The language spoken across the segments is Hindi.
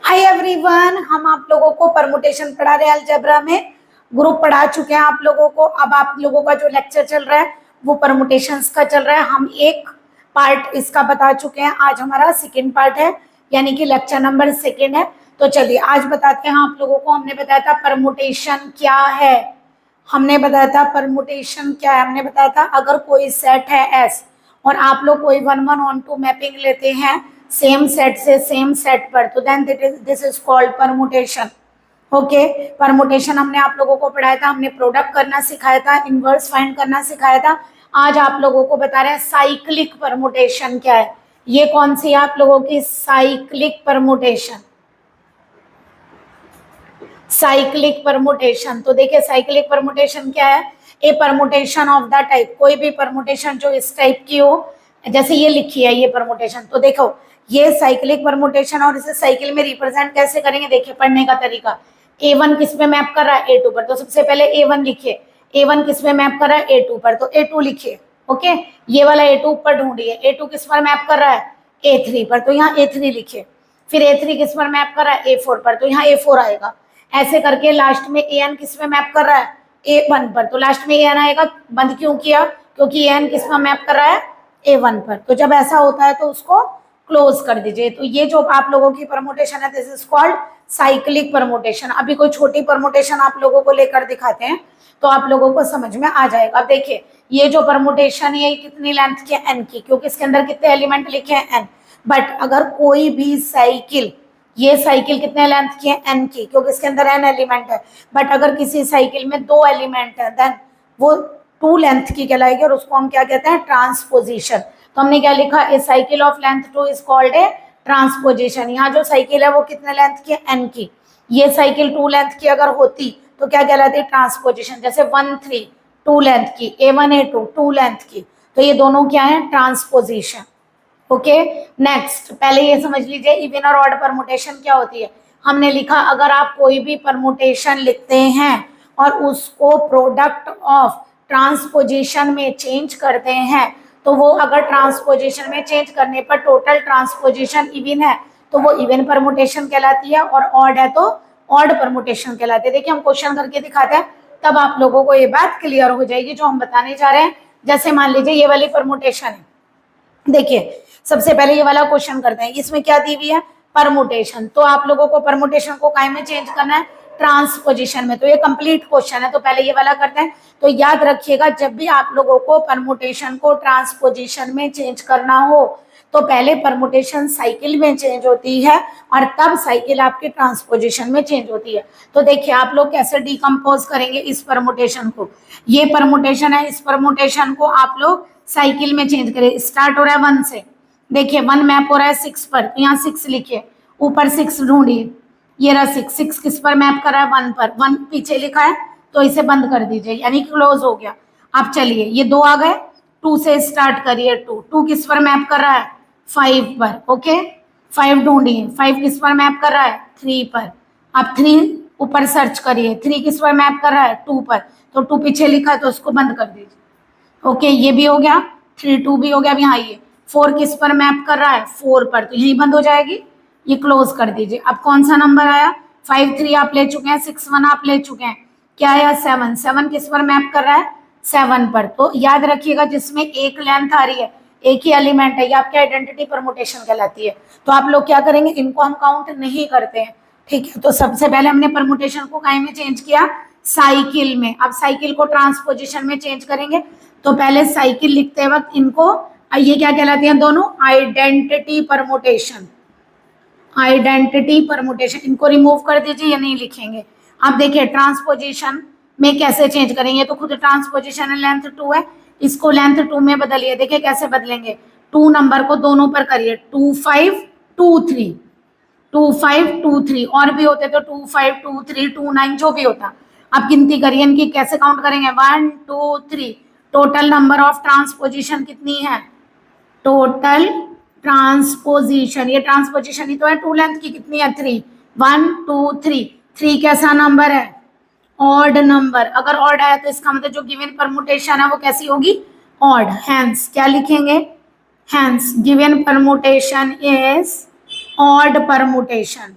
हाय एवरीवन, हम आप लोगों को परमुटेशन पढ़ा रहे हैं अलजेब्रा में। ग्रुप पढ़ा चुके हैं आप लोगों को। अब आप लोगों का जो लेक्चर चल रहा है वो परमुटेशंस का चल रहा है। हम एक पार्ट इसका बता चुके हैं, आज हमारा सेकंड पार्ट है, यानी कि लेक्चर नंबर सेकंड है। तो चलिए आज बताते हैं आप लोगों को। हमने बताया था परमुटेशन क्या है, हमने बताया था परमुटेशन क्या है। हमने बताया था अगर कोई सेट है एस और आप लोग कोई 1-1-on-2 मैपिंग लेते हैं सेम सेट से सेम सेट पर, तो then this is called permutation. Okay, permutation हमने आप लोगों को पढ़ाया था। हमने प्रोडक्ट करना सिखाया था, इनवर्स फाइंड करना सिखाया था। आज आप लोगों को बता रहे हैं साइक्लिक परमुटेशन क्या है। ये कौन सी है आप लोगों की? Cyclic permutation. साइक्लिक परमुटेशन, तो देखिए साइक्लिक परमुटेशन क्या है? ए परमुटेशन ऑफ द टाइप, कोई भी परमुटेशन जो इस टाइप की हो, जैसे ये लिखी है ये परमुटेशन। तो देखो ये साइक्लिक परमुटेशन, और इसे साइकिल में रिप्रेजेंट कैसे करेंगे, देखिए पढ़ने का तरीका। A1 किस पे मैप कर रहा है? A2 पर। तो सबसे पहले A1 लिखिए। A1 किस पे मैप कर रहा है? A2 पर, तो A2 लिखिए। ओके, ये वाला A2 ऊपर ढूंढिए। A2 किस पर मैप कर रहा है? A3 पर, तो यहाँ A3 लिखिए। फिर A3 किस पर मैप कर रहा है? A4 पर, तो यहाँ A4 आएगा। ऐसे करके लास्ट में AN किस पे मैप कर रहा है? A1 पर, तो लास्ट में AN आएगा। बंद क्यों किया? क्योंकि AN किस पर मैप कर रहा है? A1 पर। तो जब ऐसा होता है तो उसको क्लोज कर दीजिए। तो ये जो आप लोगों की परमुटेशन है this is called cyclic permutation. अभी कोई छोटी परमुटेशन आप लोगों को लेकर दिखाते हैं तो आप लोगों को समझ में आ जाएगा। अब देखिए ये जो परमुटेशन है ये कितनी लेंथ की है? n की, क्योंकि इसके अंदर कितने एलिमेंट लिखे हैं? n। बट अगर कोई भी साइकिल, ये साइकिल कितने लेंथ की है? n की, क्योंकि इसके अंदर n एलिमेंट है। बट अगर किसी साइकिल में 2 एलिमेंट है देन वो 2 लेंथ की कहलाएगी, और उसको हम क्या कहते हैं? ट्रांसपोजिशन। तो हमने क्या लिखा? A cycle of length 2 is called a transposition. यहाँ जो साइकिल है वो कितने लेंथ की है? n की। ये साइकिल 2 लेंथ की अगर होती तो क्या कहलाती है? ट्रांसपोजिशन। जैसे 1-3 2 लेंथ की, A1 A2 2 लेंथ की, तो ये दोनों क्या है? ट्रांसपोजिशन। ओके, नेक्स्ट पहले ये समझ लीजिए इवन और ऑड परमुटेशन क्या होती है। हमने लिखा अगर आप कोई भी परमुटेशन लिखते हैं और उसको प्रोडक्ट ऑफ ट्रांसपोजिशन में चेंज करते हैं, तो वो अगर ट्रांसपोजिशन में चेंज करने पर टोटल ट्रांसपोजिशन इवन है तो वो इवन परमुटेशन कहलाती है, और ऑड है तो ऑड परमुटेशन कहलाती है। देखिए हम क्वेश्चन करके दिखाते हैं, तब आप लोगों को ये बात क्लियर हो जाएगी जो हम बताने जा रहे हैं। जैसे मान लीजिए ये वाली परमुटेशन है, देखिए सबसे पहले ये वाला क्वेश्चन करते हैं। इसमें क्या दी हुई है? परमुटेशन। तो आप लोगों को परमुटेशन को काय में चेंज करना है? ट्रांसपोजिशन में। तो ये कंप्लीट क्वेश्चन है, तो पहले ये वाला करते हैं। तो याद रखिएगा जब भी आप लोगों को परमुटेशन को ट्रांसपोजिशन में चेंज करना हो तो पहले परमुटेशन साइकिल में चेंज होती है और तब साइकिल आपके ट्रांसपोजिशन में चेंज होती है। तो देखिए आप लोग कैसे डिकम्पोज करेंगे इस परमुटेशन को। ये परमुटेशन है, इस परमुटेशन को आप लोग साइकिल में चेंज करें। स्टार्ट हो रहा है 1 से, देखिए 1 मैप हो रहा है 6 पर, तो यहाँ 6 लिखिए, ऊपर 6 ढूंढिए। ये रहा 6, 6 किस पर मैप कर रहा है? 1 पर। 1 पीछे लिखा है तो इसे बंद कर दीजिए, यानी क्लोज हो गया। अब चलिए ये 2 आ गए, 2 से स्टार्ट करिए। 2 किस पर मैप कर रहा है? 5 पर। ओके, 5 ढूंढिए। 5 किस पर मैप कर रहा है? 3 पर। अब 3 ऊपर सर्च करिए। 3 किस पर मैप कर रहा है? 2 पर। तो 2 पीछे लिखा है तो उसको बंद कर दीजिए। ओके, ये भी हो गया। 3 2 भी हो गया। अब यहाँ आइए, 4 किस पर मैप कर रहा है? 4 पर, तो यही बंद हो जाएगी, ये क्लोज कर दीजिए। अब कौन सा नंबर आया? 5 3 आप ले चुके हैं, 6 1 आप ले चुके हैं, क्या आया? 7 7 किस पर मैप कर रहा है? 7 पर। तो याद रखिएगा जिसमें एक लेंथ आ रही है, एक ही एलिमेंट है, ये आपकी आइडेंटिटी परमुटेशन कहलाती है। तो आप लोग क्या करेंगे? इनको हम काउंट नहीं करते हैं, ठीक है। तो सबसे पहले हमने परमुटेशन को काय में चेंज किया? साइकिल में। अब साइकिल को ट्रांसपोजिशन में चेंज करेंगे, तो पहले साइकिल लिखते वक्त इनको, ये क्या कहलाती है दोनों? Identity permutation. आइडेंटिटी परमुटेशन, इनको रिमूव कर दीजिए, ये नहीं लिखेंगे। अब देखिए ट्रांसपोजिशन में कैसे चेंज करेंगे, तो खुद ट्रांसपोजिशन है, लेंथ 2 है, इसको लेंथ 2 में बदलिए। देखिए कैसे बदलेंगे, 2 नंबर को दोनों पर करिए, 2 5 2 3 2 5 2 3, और भी होते तो 2 5 2 3 2 9 जो भी होता। अब गिनती करिए इनकी, कैसे काउंट करेंगे? 1 2 3। टोटल नंबर ऑफ ट्रांसपोजिशन कितनी है? टोटल ट्रांसपोजिशन, ये ट्रांसपोजिशन ही तो है, 2 लेंथ की, कितनी है? 3। 1 2 3। 3 कैसा नंबर है? Odd number. अगर ऑड आया तो इसका मतलब जो गिवन परमुटेशन है वो कैसी होगी? ऑड। हेंस क्या लिखेंगे? Hence given permutation is odd permutation.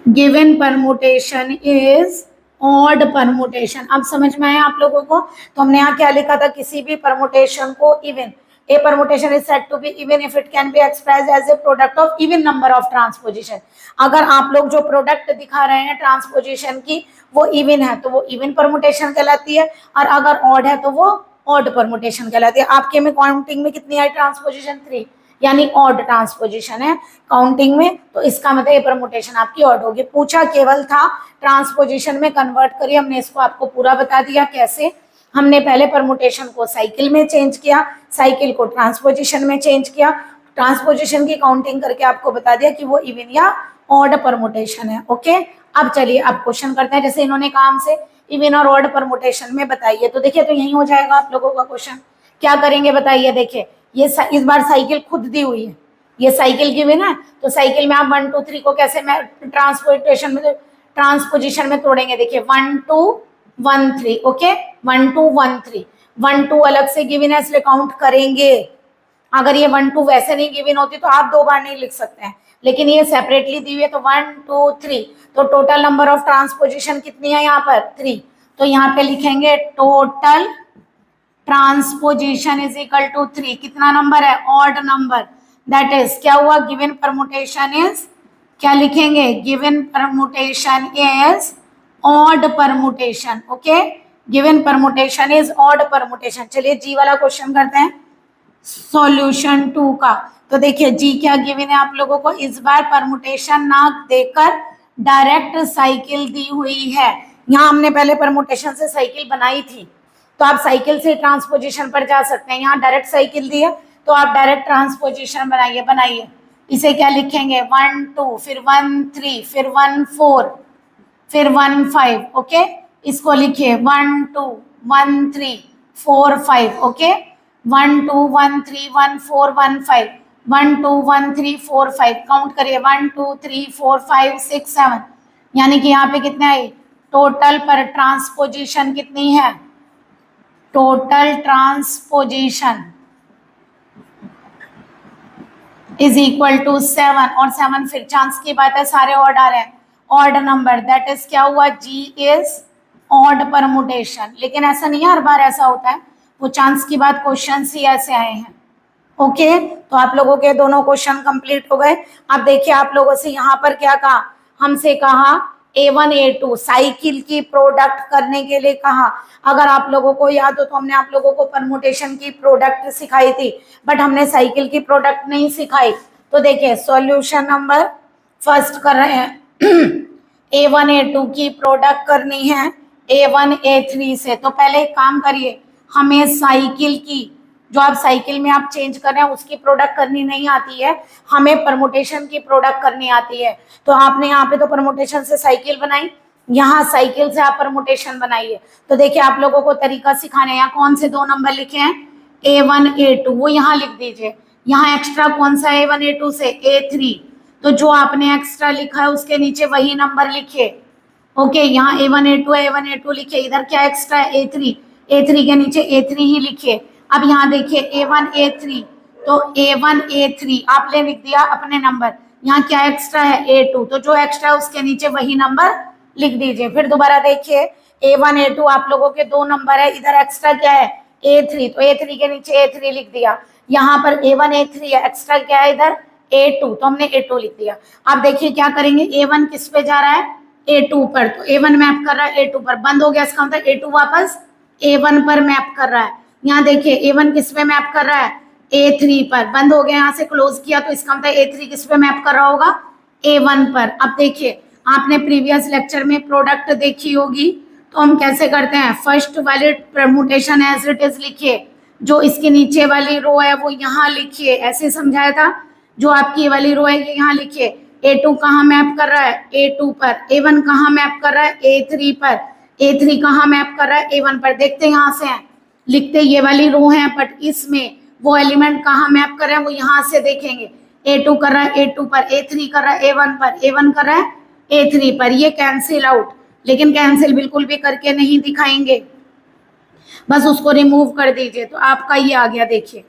Given permutation is odd permutation. अब समझ में आया आप लोगों को? तो हमने यहाँ क्या लिखा था, किसी भी परमुटेशन को even, a permutation is said to be even if it can be expressed as a product of even number of transposition. अगर आप लोग जो प्रोडक्ट दिखा रहे हैं ट्रांसपोजिशन की वो इवन है तो वो इवन परमुटेशन कहलाती है, और अगर ऑड है तो वो ऑड परमुटेशन कहलाती है। आपके में काउंटिंग में कितनी आई ट्रांसपोजिशन? 3, यानी ऑड ट्रांसपोजिशन है काउंटिंग में, तो इसका मतलब ये परमुटेशन आपकी ऑड होगी। पूछा केवल था ट्रांसपोजिशन में कन्वर्ट करिए, हमने इसको आपको पूरा बता दिया कैसे। हमने पहले परमुटेशन को साइकिल में चेंज किया, साइकिल को ट्रांसपोजिशन में चेंज किया, ट्रांसपोजिशन की काउंटिंग करके आपको बता दिया कि वो इवन या ऑड परमुटेशन है। ओके, अब चलिए अब क्वेश्चन करते हैं। जैसे इन्होंने काम से इवन और ऑड परमुटेशन में बताइए, तो देखिए तो यही हो जाएगा आप लोगों का क्वेश्चन। क्या करेंगे बताइए? देखिए ये इस बार साइकिल खुद दी हुई है, ये साइकिल गिवन है, तो साइकिल में आप 1 2 3 को कैसे मैं ट्रांसपोजिशन में तोड़ेंगे? देखिए 1 2 1 3, ओके 1 2 1 3, 1 2 अलग से गिवन है इसलिए काउंट करेंगे। अगर ये 1 2 वैसे नहीं गिवन होती तो आप 2 बार नहीं लिख सकते हैं, लेकिन ये सेपरेटली दी हुई है तो 1 2 3, तो टोटल नंबर ऑफ ट्रांसपोजिशन कितनी है यहाँ पर? 3। तो यहाँ पे लिखेंगे total transposition is equal to 3। कितना नंबर है? Odd number. दैट इज क्या हुआ? गिवन परमुटेशन इज, क्या लिखेंगे? Given permutation is odd permutation. Okay, given permutation is odd permutation. चलिए जी वाला क्वेश्चन करते हैं, सॉल्यूशन 2 का। तो देखिए जी क्या गिवन है आप लोगों को, इस बार परमुटेशन ना देकर डायरेक्ट साइकिल दी हुई है। यहाँ हमने पहले परमुटेशन से साइकिल बनाई थी, तो आप साइकिल से ट्रांसपोजिशन पर जा सकते हैं। यहाँ डायरेक्ट साइकिल दी है तो आप डायरेक्ट ट्रांसपोजिशन बनाइए। इसे क्या लिखेंगे? 1 2, फिर 1 3, फिर 1 4, फिर 1 5। ओके, इसको लिखिए 1 2 1 3 4 5। ओके, 1 2 1 3 1 4 1 5, 1 2 1 3 4 5, काउंट करिए 1 2 3 4 5 6 7, यानी कि यहाँ पे कितने आई? टोटल पर ट्रांसपोजिशन कितनी है? Total transposition is equal to 7, और 7 फिर चांस की बात है, सारे ऑड आ रहे हैं, ऑड नंबर। दैट इज क्या हुआ? जी इज ऑड परमुटेशन। लेकिन ऐसा नहीं है हर बार ऐसा होता है, वो चांस की बात क्वेश्चन ही ऐसे आए हैं। ओके, तो आप लोगों के दोनों क्वेश्चन कंप्लीट हो गए। अब देखिए आप लोगों से यहाँ पर क्या कहा, हमसे कहा A1 A2 साइकिल की प्रोडक्ट करने के लिए कहा। अगर आप लोगों को याद हो तो हमने आप लोगों को परमुटेशन की प्रोडक्ट सिखाई थी, बट हमने साइकिल की प्रोडक्ट नहीं सिखाई। तो देखिए सॉल्यूशन नंबर फर्स्ट कर रहे हैं A1 A2 की प्रोडक्ट करनी है A1 A3 से। तो पहले एक काम करिए, हमें साइकिल की, जो आप साइकिल में आप चेंज कर रहे हैं उसकी प्रोडक्ट करनी नहीं आती है, हमें परमुटेशन की प्रोडक्ट करनी आती है। तो आपने यहाँ पे तो परमुटेशन से साइकिल बनाई, यहाँ साइकिल से आप परमुटेशन बनाइए। तो देखिए आप लोगों को तरीका सिखाने, यहाँ कौन से 2 नंबर लिखे हैं? A1 A2, वो यहाँ लिख दीजिए। यहाँ एक्स्ट्रा कौन सा है A1 A2 से? A3, तो जो आपने एक्स्ट्रा लिखा है उसके नीचे वही नंबर लिखिए। ओके, यहाँ A1 A2 है, A1 A2 लिखिए। इधर क्या एक्स्ट्रा है? A3, A3 के नीचे A3 ही लिखिए। अब यहाँ देखिए A1 A3, तो A1 A3 आपने लिख दिया अपने नंबर। यहाँ क्या एक्स्ट्रा है? A2, तो जो एक्स्ट्रा है उसके नीचे वही नंबर लिख दीजिए। फिर दोबारा देखिए A1 A2 आप लोगों के 2 नंबर है, इधर एक्स्ट्रा क्या है? A3, तो A3 के नीचे A3 लिख दिया। यहाँ पर A1 A3 है, एक्स्ट्रा क्या है इधर? A2, तो हमने A2 लिख दिया। अब देखिए क्या करेंगे, A1 किस पे जा रहा है? A2 पर, तो A1 मैप कर रहा है A2 पर, बंद हो गया, इसका मतलब A2 वापस A1 पर मैप कर रहा है। यहाँ देखिए A1 किस पे मैप कर रहा है? A3 पर, बंद हो गया, यहाँ से क्लोज किया, तो इसका मतलब A3 किस पे मैप कर रहा होगा? A1 पर। अब देखिए आपने प्रीवियस लेक्चर में प्रोडक्ट देखी होगी, तो हम कैसे करते हैं? फर्स्ट वाली परमुटेशन एज इट इज लिखिए, जो इसके नीचे वाली रो है वो यहाँ लिखिए, ऐसे समझाया था। जो आपकी वाली रो है ये यहाँ लिखिए। A2 कहाँ मैप कर रहा है? A2 पर। A1 कहाँ मैप कर रहा है? A3 पर। A3 कहाँ मैप कर रहा है? A1 पर। देखते हैं यहाँ से हैं, लिखते ये वाली रो है, बट इसमें वो एलिमेंट कहाँ मैप कर रहे हैं वो यहाँ से देखेंगे। A2 कर रहा है A2 पर, A3 कर रहा है A1 पर, A1 कर रहा है A3 पर। ये कैंसिल आउट, लेकिन कैंसिल बिल्कुल भी करके नहीं दिखाएंगे, बस उसको रिमूव कर दीजिए। तो आपका ये आ गया, देखिए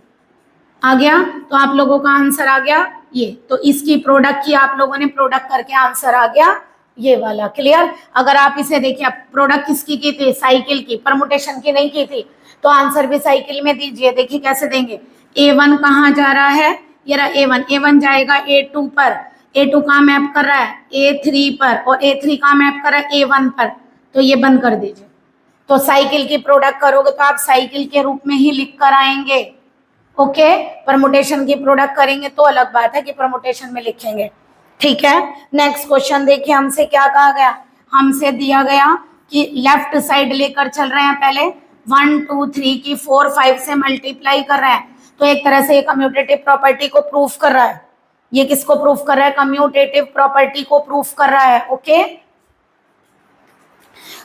आ गया, तो आप लोगों का आंसर आ गया ये। तो इसकी प्रोडक्ट की आप लोगों ने प्रोडक्ट करके आंसर आ गया ये वाला। क्लियर? अगर आप इसे देखिए, अब प्रोडक्ट किसकी की थी? साइकिल की, परमुटेशन की नहीं की थी, तो आंसर भी साइकिल में दीजिए। देखिए कैसे देंगे। A1 कहाँ जा रहा है? ये रहा A1, A1 जाएगा A2 पर, A2 कहाँ मैप कर रहा है? A3 पर, और A3 कहाँ मैप कर रहा है? A1 पर। तो ये बंद कर दीजिए। तो साइकिल की प्रोडक्ट करोगे तो आप साइकिल के रूप में ही लिख कर आएंगे। ओके, परमुटेशन की प्रोडक्ट करेंगे तो अलग बात है कि परमुटेशन में लिखेंगे। ठीक है, नेक्स्ट क्वेश्चन देखिए, हमसे क्या कहा गया? हमसे दिया गया कि लेफ्ट साइड लेकर चल रहे हैं, पहले 1 2 3 की 4 5 से मल्टीप्लाई कर रहे हैं, तो एक तरह से कम्यूटेटिव प्रॉपर्टी को प्रूफ कर रहा है। ये किसको प्रूफ कर रहा है? कम्यूटेटिव प्रॉपर्टी को प्रूफ कर रहा है। ओके,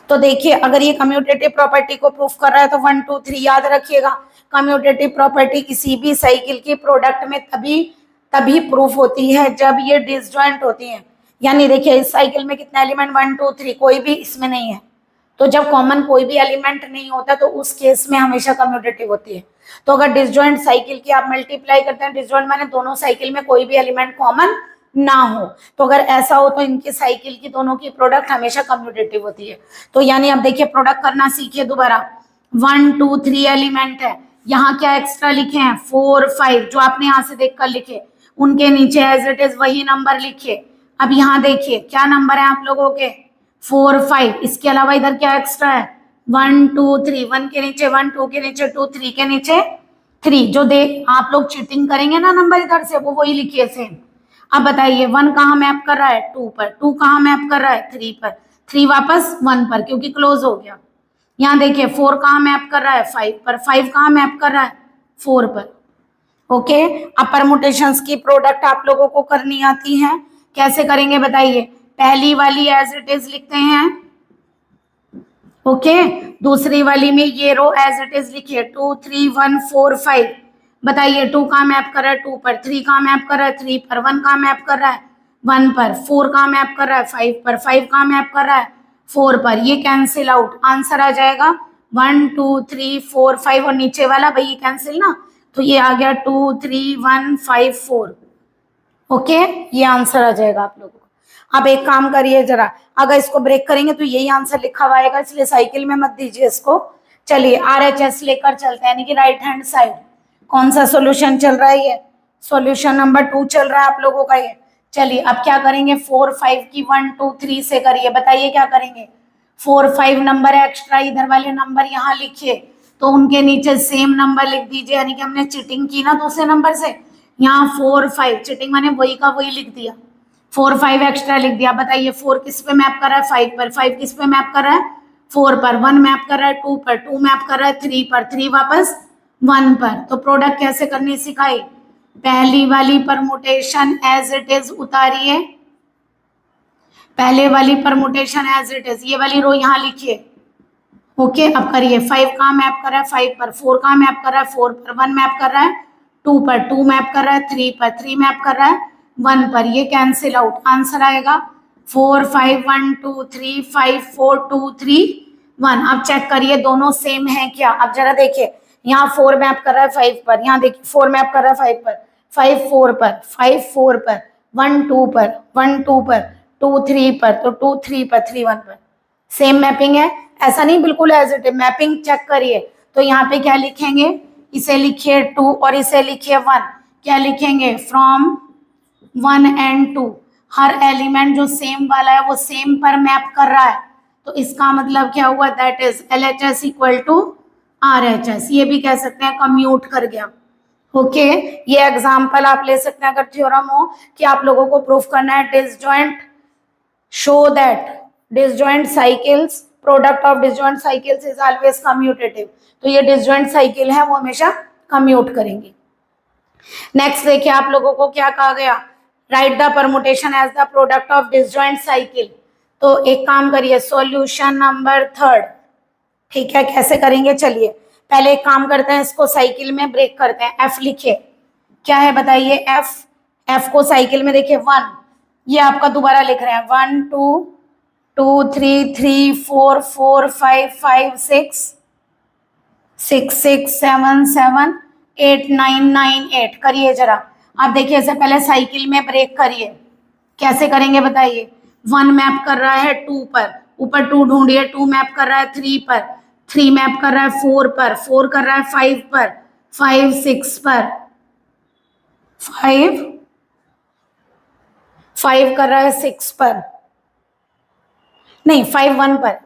तो देखिए अगर ये कम्यूटेटिव प्रॉपर्टी को प्रूफ कर रहा है तो 1 2 3 याद रखिएगा। कम्यूटेटिव प्रॉपर्टी किसी भी साइकिल की प्रोडक्ट में तभी प्रूफ होती है जब ये डिसजॉइंट होती है। यानी देखिए इस साइकिल में कितना एलिमेंट? 1 2 3, कोई भी इसमें नहीं है। तो जब कॉमन कोई भी एलिमेंट नहीं होता तो उस केस में हमेशा कम्यूटेटिव होती है। तो अगर डिसजॉइंट साइकिल की आप मल्टीप्लाई करते हैं, डिसजॉइंट माने दोनों साइकिल में कोई भी एलिमेंट कॉमन ना हो, तो अगर ऐसा हो तो इनकी साइकिल की दोनों की प्रोडक्ट हमेशा कम्यूटेटिव होती है। तो यानी अब देखिए प्रोडक्ट करना सीखिए दोबारा। 1 2 3 एलिमेंट है, यहाँ क्या एक्स्ट्रा लिखे हैं? 4 5, जो आपने यहाँ से देखकर लिखे, उनके नीचे एज इट इज वही नंबर लिखिए। अब यहाँ देखिए क्या नंबर है आप लोगों के? 4 5। इसके अलावा इधर क्या एक्स्ट्रा है? 1 2 3, 1 के नीचे 1, 2 के नीचे 2, 3 के नीचे 3। जो देख आप लोग चीटिंग करेंगे ना नंबर इधर से, वो वही लिखिए सेम। अब बताइए 1 कहाँ मैप कर रहा है? 2 पर। 2 कहाँ मैप कर रहा है? 3 पर। 3 वापस 1 पर, क्योंकि क्लोज हो गया। यहाँ देखिए 4 कहाँ मैप कर रहा है? 5 पर। 5 कहाँ मैप कर रहा है? 4 पर। ओके, अब परमुटेशंस की प्रोडक्ट आप लोगों को करनी आती है, कैसे करेंगे बताइए? पहली वाली एज इट इज लिखते हैं। ओके, दूसरी वाली में ये रो एज इट इज लिखिए, 2 3 1 4 5। बताइए 2 कहाँ मैप कर रहा है? 2 पर। 3 कहाँ मैप कर रहा है? 3 पर। 1 कहाँ मैप कर रहा है? 1 पर। 4 कहाँ मैप कर रहा है? 5 पर। 5 कहाँ मैप कर रहा है? 4 पर। ये कैंसिल आउट, आंसर आ जाएगा 1 2 3 4 5, और नीचे वाला भाई कैंसिल ना, तो ये आ गया 2 3 1 5 4। ओके, ये आंसर आ जाएगा आप लोगों को। अब एक काम करिए जरा, अगर इसको ब्रेक करेंगे तो यही आंसर लिखा हुआ आएगा, इसलिए साइकिल में मत दीजिए इसको। चलिए RHS लेकर चलते हैं, यानी कि राइट हैंड साइड। कौन सा सॉल्यूशन चल रहा है? ये सॉल्यूशन नंबर 2 चल रहा है आप लोगों का ये। चलिए अब क्या करेंगे? 4 5 की 1 2 3 से करिए। बताइए क्या करेंगे? 4 5 नंबर एक्स्ट्रा, इधर वाले नंबर यहाँ लिखिए, तो उनके नीचे सेम नंबर लिख दीजिए। यानी कि हमने चीटिंग की ना दूसरे नंबर से, यहाँ 4 5, चीटिंग माने वही का वही लिख दिया, 4 5 एक्स्ट्रा लिख दिया। बताइए 4 किस पे मैप कर रहा है? 5 पर। 5 किस पे मैप कर रहा है? 4 पर। 1 मैप कर रहा है 2 पर। 2 मैप कर रहा है 3 पर। 3 वापस 1 पर। तो प्रोडक्ट कैसे करनी सिखाई? पहली वाली परमुटेशन एज इट इज उतारिए, पहले वाली परमुटेशन एज इट इज, ये वाली रो यहाँ लिखिए। ओके, अब करिए। 5 कहाँ मैप कर रहा है? 5 पर। 4 कहाँ मैप कर रहा है? 4 पर। 1 मैप कर रहा है 2 पर। 2 मैप कर रहा है 3 पर। 3 मैप कर रहा है 1 पर। ये कैंसिल आउट, आंसर आएगा 4 5 1 2 3 5 4 2 3 1। अब चेक करिए दोनों सेम है क्या? अब जरा देखिए, यहाँ 4 मैप कर रहा है 5 पर, यहाँ देखिए 4 मैप कर रहा है 5 पर, 5 4 पर, 5 4 पर, 1 2 पर, 1 2 पर, 2 3 पर, तो 2 3 पर, 3 1 पर। सेम मैपिंग है, ऐसा नहीं बिल्कुल as it is. Mapping check करिए, तो यहाँ पे क्या लिखेंगे? इसे लिखिए 2 और इसे लिखिए 1। क्या लिखेंगे? फ्रॉम 1 and 2, हर एलिमेंट जो सेम वाला है वो सेम पर मैप कर रहा है, तो इसका मतलब क्या हुआ? That is LHS equal to RHS। ये भी कह सकते हैं कम्यूट कर गया। ओके, ये एग्जाम्पल आप ले सकते हैं अगर थ्योरम हो कि आप लोगों को प्रूफ करना है disjoint, show that disjoint cycles, product of disjoint cycles is always commutative। तो ये disjoint cycle है वो हमेशा commute करेंगी। नेक्स्ट देखिए आप लोगों को क्या कहा गया? Write the permutation as the product of disjoint cycle। तो एक काम करिए, सॉल्यूशन नंबर 3। ठीक है, कैसे करेंगे? चलिए पहले एक काम करते हैं, इसको साइकिल में ब्रेक करते हैं। F लिखिए, क्या है बताइए? F को साइकिल में देखिए 1, ये आपका दोबारा लिख रहे हैं 1 2 2 3 3 4 4 5 5 6 6 6 7 7 8 9 9 8। करिए जरा। आप देखिए इसे पहले साइकिल में ब्रेक करिए। कैसे करेंगे बताइए? 1 मैप कर रहा है 2 पर, ऊपर 2 ढूंढिए, 2 मैप कर रहा है 3 पर, 3 मैप कर रहा है 4 पर, 4 कर रहा है 5 पर, 5 6 पर, 5 कर रहा है 6 पर, नहीं 5 1 पर,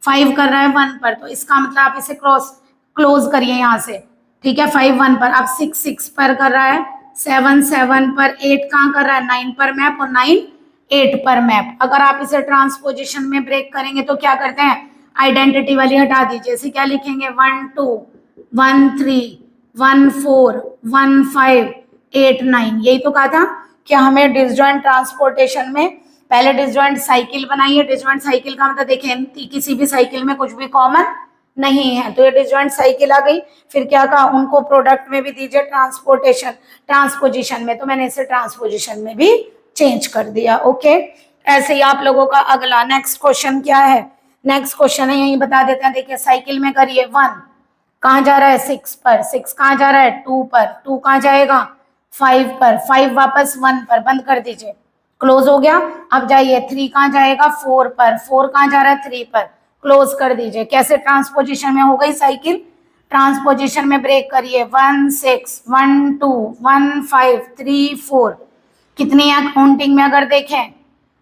5 कर रहा है 1 पर, तो इसका मतलब आप इसे क्लोज करिए यहाँ से, ठीक है। 5 1 पर, अब 6 6 पर कर रहा है, 7 7 पर, 8 कहाँ कर रहा है 9 पर मैप, और 9 8 पर मैप। अगर आप इसे ट्रांसपोजिशन में ब्रेक करेंगे तो क्या करते हैं, आइडेंटिटी वाली हटा दीजिए, इसे क्या लिखेंगे 1 2 1 3 1 4 1 5 8 9। यही तो कहा था कि हमें डिसजॉइंट ट्रांसपोर्टेशन में पहले डिसजॉइंट साइकिल बनाइए। डिसजॉइंट साइकिल का मतलब देखें किसी भी साइकिल में कुछ भी कॉमन नहीं है, तो ये डिसजॉइंट साइकिल आ गई। फिर क्या कहा, उनको प्रोडक्ट में भी दीजिए ट्रांसपोजिशन में, तो मैंने इसे ट्रांसपोजिशन में भी चेंज कर दिया। ओके, ऐसे ही आप लोगों का अगला नेक्स्ट क्वेश्चन क्या है, नेक्स्ट क्वेश्चन है यही बता देते हैं। देखिए साइकिल में करिए 1 कहाँ जा रहा है 6 पर, 6 कहाँ जा रहा है 2 पर, 2 कहाँ जाएगा 5 पर, 5 वापस 1 पर, बंद कर दीजिए, क्लोज हो गया। अब जाइए 3 कहाँ जाएगा 4 पर, 4 कहाँ जा रहा है 3 पर, क्लोज कर दीजिए। कैसे ट्रांसपोजिशन में हो गई साइकिल, ट्रांसपोजिशन में ब्रेक करिए 1 6 1 2 1 5 3 4, कितनी है काउंटिंग में अगर देखें,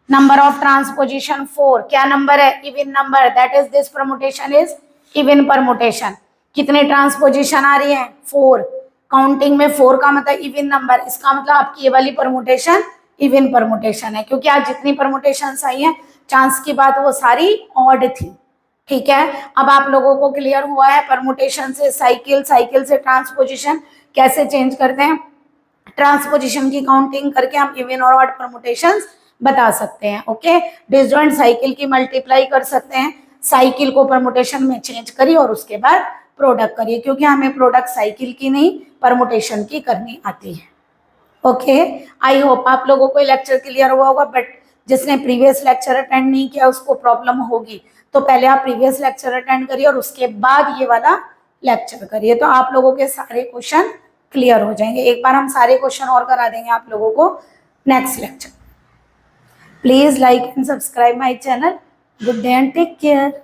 नंबर ऑफ ट्रांसपोजिशन 4, क्या नंबर है even number, that is this permutation is even permutation. कितने ट्रांसपोजिशन आ रही है 4, काउंटिंग में 4 का मतलब इवन नंबर, इसका मतलब आपकी ये वाली परमुटेशन इवन परमुटेशन है, क्योंकि आज जितनी परमुटेशन आई है चांस की बात वो सारी ऑड थी, ठीक है। अब आप लोगों को क्लियर हुआ है परमुटेशन से साइकिल, साइकिल से ट्रांसपोजिशन कैसे चेंज करते हैं, ट्रांसपोजिशन की काउंटिंग करके हम इवन और ऑड परमुटेशंस बता सकते हैं। ओके, डिसजॉइंट साइकिल की मल्टीप्लाई कर सकते हैं, साइकिल को परमुटेशन में चेंज करिए और उसके बाद प्रोडक्ट करिए, क्योंकि हमें प्रोडक्ट साइकिल की नहीं परमुटेशन की करनी आती है। ओके, आई होप आप लोगों को लेक्चर क्लियर हुआ होगा, बट जिसने प्रीवियस लेक्चर अटेंड नहीं किया उसको प्रॉब्लम होगी, तो पहले आप प्रीवियस लेक्चर अटेंड करिए और उसके बाद ये वाला लेक्चर करिए, तो आप लोगों के सारे क्वेश्चन क्लियर हो जाएंगे। एक बार हम सारे क्वेश्चन और करा देंगे आप लोगों को next lecture. Please like and subscribe my channel. Good day and take care.